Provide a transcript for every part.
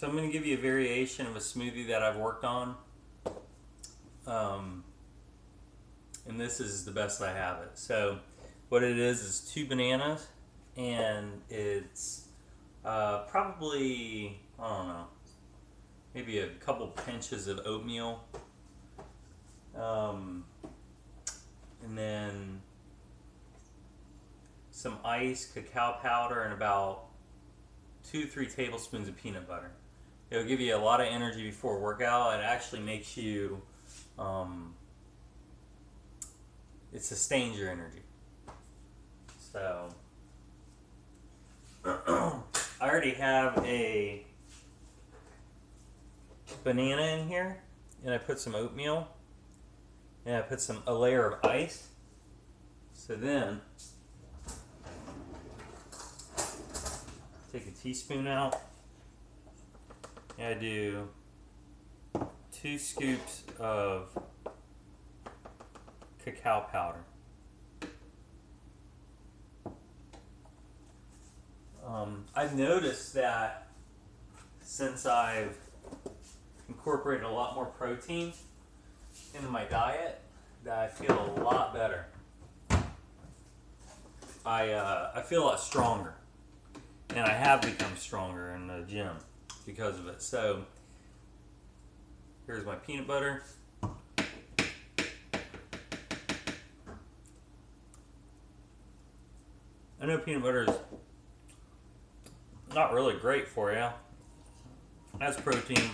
So I'm going to give you a variation of a smoothie that I've worked on. And this is the best I have it. So what it is 2 bananas, and it's probably, I don't know, maybe a couple pinches of oatmeal. And then some ice, cacao powder, and about 2-3 tablespoons of peanut butter. It'll give you a lot of energy before a workout. It actually makes you, it sustains your energy. So, I already have a banana in here, and I put some oatmeal, and I put a layer of ice. So then, take a teaspoon out, and I do 2 scoops of cacao powder. I've noticed that since I've incorporated a lot more protein into my diet, that I feel a lot better. I feel a lot stronger, and I have become stronger in the gym because of it. So here's my peanut butter. I know peanut butter is not really great for you. It has protein,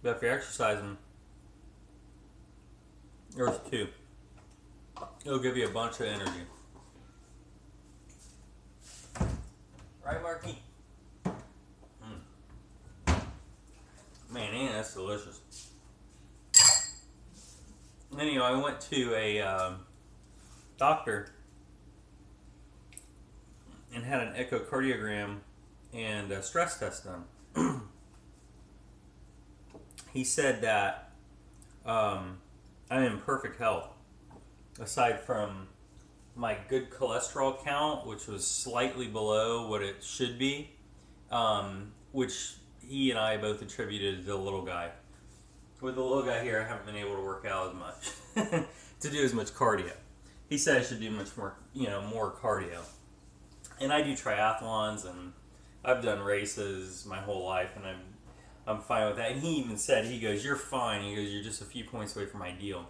but if you're exercising, there's 2. It'll give you a bunch of energy. Right, Marky? Man, that's delicious. Anyway, I went to a doctor and had an echocardiogram and a stress test done. He said that I'm in perfect health, aside from my good cholesterol count, which was slightly below what it should be, which he and I both attributed to the little guy. With the little guy here, I haven't been able to work out as much, to do as much cardio. He said I should do much more, more cardio. And I do triathlons, and I've done races my whole life, and I'm fine with that. And he even said, he goes, "You're fine." He goes, "You're just a few points away from ideal."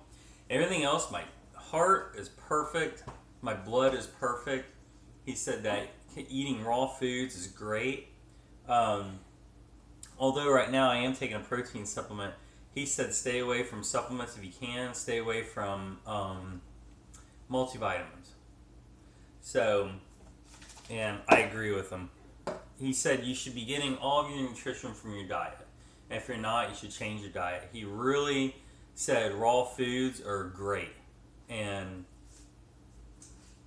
Everything else, my heart is perfect, my blood is perfect. He said that eating raw foods is great. Although right now I am taking a protein supplement, he said stay away from supplements if you can. Stay away from multivitamins. So, and I agree with him. He said you should be getting all of your nutrition from your diet. And if you're not, you should change your diet. He really said raw foods are great. And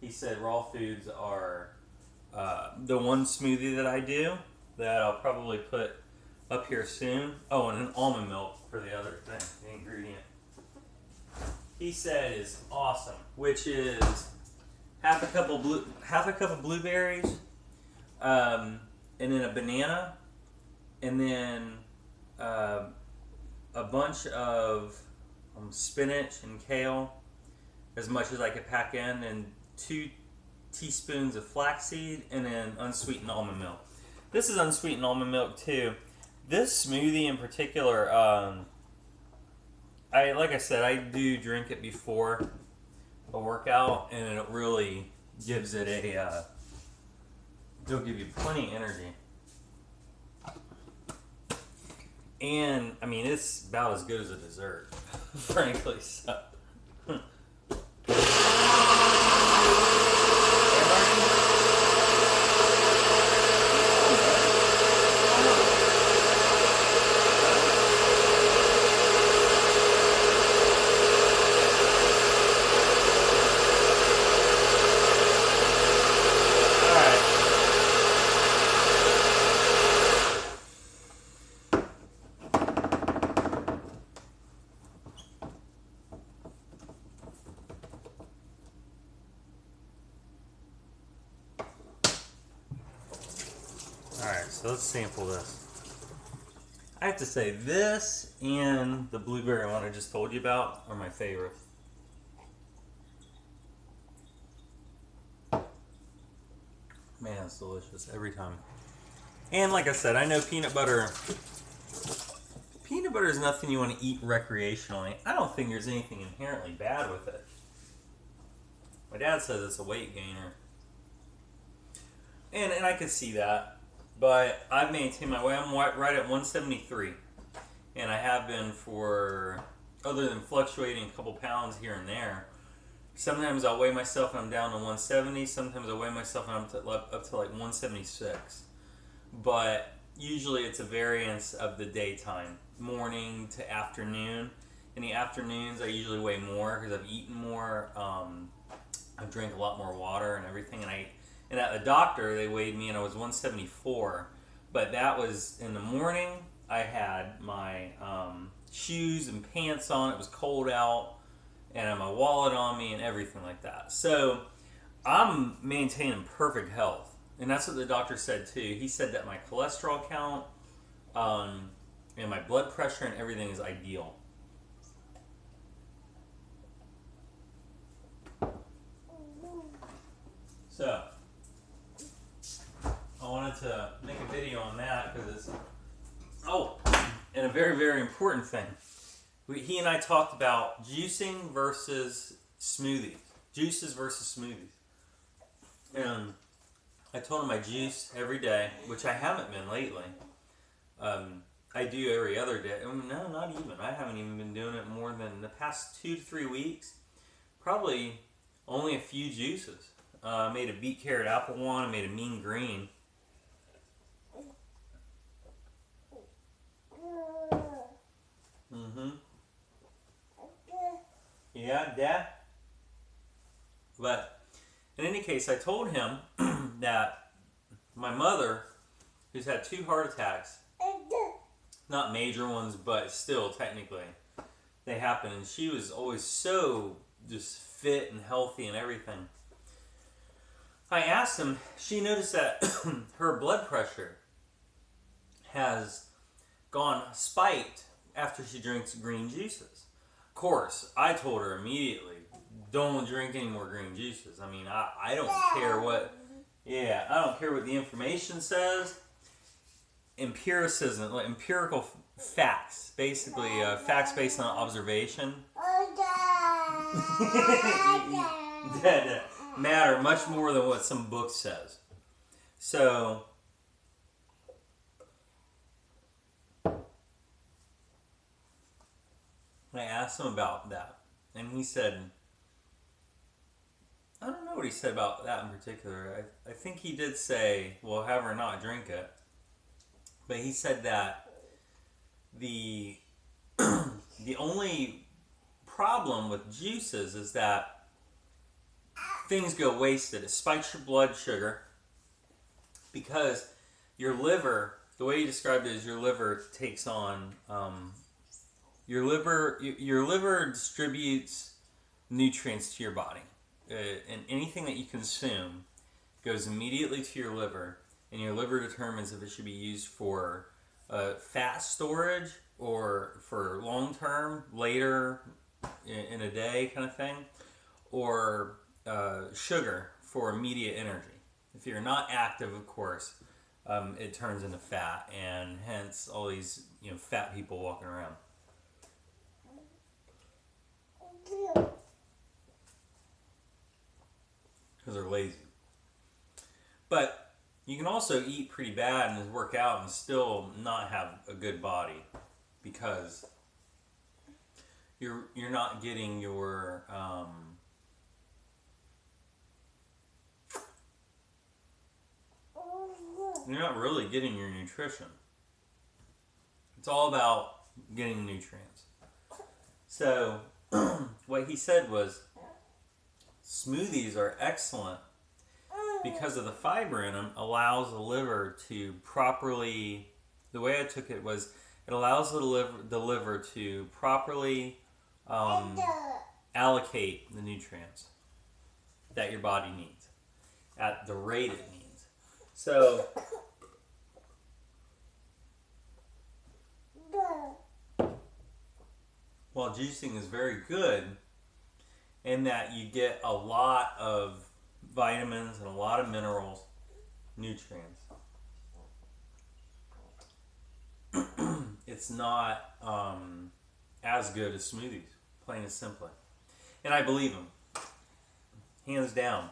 he said raw foods are the one smoothie that I do that I'll probably put up here soon. Oh, and an almond milk for the other thing, the ingredient. He said is awesome, which is half a cup of blueberries, and then a banana, and then a bunch of spinach and kale, as much as I could pack in, and 2 teaspoons of flaxseed, and then unsweetened almond milk. This is unsweetened almond milk too. This smoothie in particular, like I said, I do drink it before a workout, and it really gives it it'll give you plenty of energy. And, I mean, it's about as good as a dessert, frankly, so. Alright, so let's sample this. I have to say, this and the blueberry one I just told you about are my favorites. Man, it's delicious every time. And like I said, I know peanut butter. Peanut butter is nothing you want to eat recreationally. I don't think there's anything inherently bad with it. My dad says it's a weight gainer. And I could see that. But I've maintained my weight. I'm right at 173. And I have been for, other than fluctuating a couple pounds here and there. Sometimes I'll weigh myself and I'm down to 170. Sometimes I weigh myself and I'm up to like 176. But usually it's a variance of the daytime, morning to afternoon. In the afternoons, I usually weigh more because I've eaten more. I drink a lot more water and everything. And at the doctor, they weighed me and I was 174. But that was in the morning. I had my shoes and pants on. It was cold out. And I had my wallet on me and everything like that. So I'm maintaining perfect health. And that's what the doctor said too. He said that my cholesterol count and my blood pressure and everything is ideal. So I wanted to make a video on that because it's, and a very, very important thing. He and I talked about juicing versus smoothies. Juices versus smoothies. And I told him I juice every day, which I haven't been lately. I do every other day. No, not even. I haven't even been doing it more than the past 2 to 3 weeks. Probably only a few juices. I made a beet carrot apple one. I made a mean green. Yeah, Dad? But in any case, I told him that my mother, who's had 2 heart attacks, not major ones, but still technically, they happen, and she was always so just fit and healthy and everything. I asked him, she noticed that her blood pressure has gone spiked after she drinks green juices. Of course, I told her immediately, don't drink any more green juices. I mean, I don't care what, I don't care what the information says. Empiricism, like empirical facts, basically facts based on observation, that matter much more than what some book says. So I asked him about that, and he said, I don't know what he said about that in particular. I think he did say, well, have her not drink it. But he said that the only problem with juices is that things go wasted. It spikes your blood sugar because your liver, the way you described it is your liver takes on, your liver distributes nutrients to your body. And anything that you consume goes immediately to your liver, and your liver determines if it should be used for fat storage or for long term, later in a day kind of thing, or sugar for immediate energy. If you're not active, of course, it turns into fat, and hence all these fat people walking around. Because they're lazy. But you can also eat pretty bad and work out and still not have a good body because you're not getting your you're not really getting your nutrition. It's all about getting nutrients. So what he said was smoothies are excellent because of the fiber in them. Allows the liver to properly, the way I took it was, it allows the liver to properly allocate the nutrients that your body needs at the rate it needs. So while juicing is very good in that you get a lot of vitamins and a lot of minerals, nutrients. It's not as good as smoothies, plain and simply. And I believe them, hands down.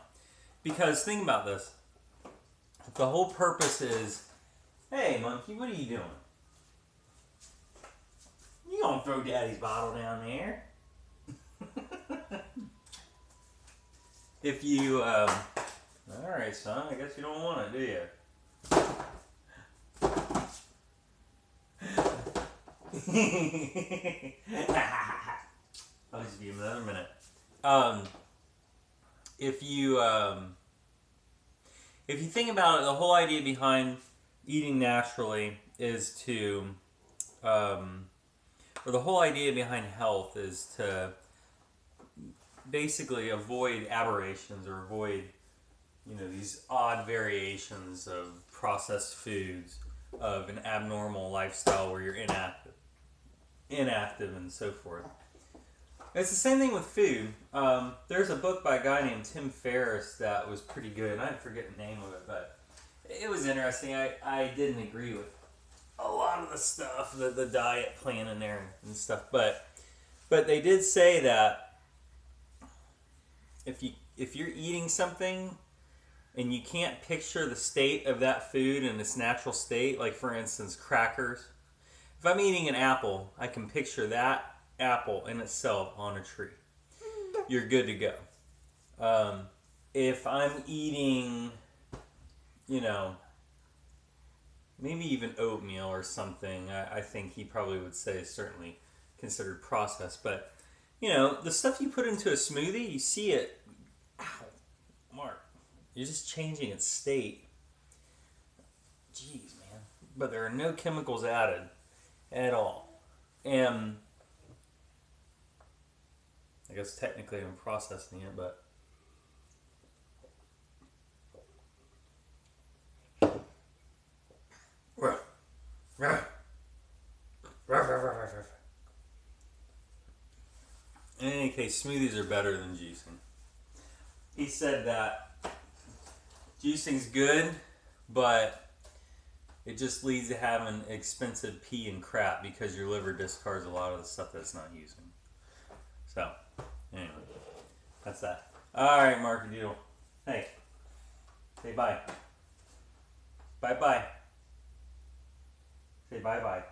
Because think about this. The whole purpose is, hey, monkey, what are you doing? You don't throw daddy's bottle down there. If you, alright, son, I guess you don't want it, do you? I'll just give him another minute. If you think about it, the whole idea behind eating naturally is to, or the whole idea behind health is to basically avoid aberrations or avoid, these odd variations of processed foods, of an abnormal lifestyle where you're inactive and so forth. It's the same thing with food. There's a book by a guy named Tim Ferriss that was pretty good. I forget the name of it, but it was interesting. I didn't agree with a lot of the stuff, the diet plan in there and stuff, but they did say that if you're eating something and you can't picture the state of that food in its natural state, like for instance crackers. If I'm eating an apple, I can picture that apple in itself on a tree. You're good to go. If I'm eating, maybe even oatmeal or something, I think he probably would say is certainly considered processed. But, the stuff you put into a smoothie, you see it. Ow, Mark. You're just changing its state. Jeez, man. But there are no chemicals added at all. And I guess technically I'm processing it, but in any case, smoothies are better than juicing. He said that juicing's good, but it just leads to having expensive pee and crap because your liver discards a lot of the stuff that's not using. So, anyway, that's that. Alright, Mark Doodle. Hey, say bye. Bye-bye. Say bye-bye.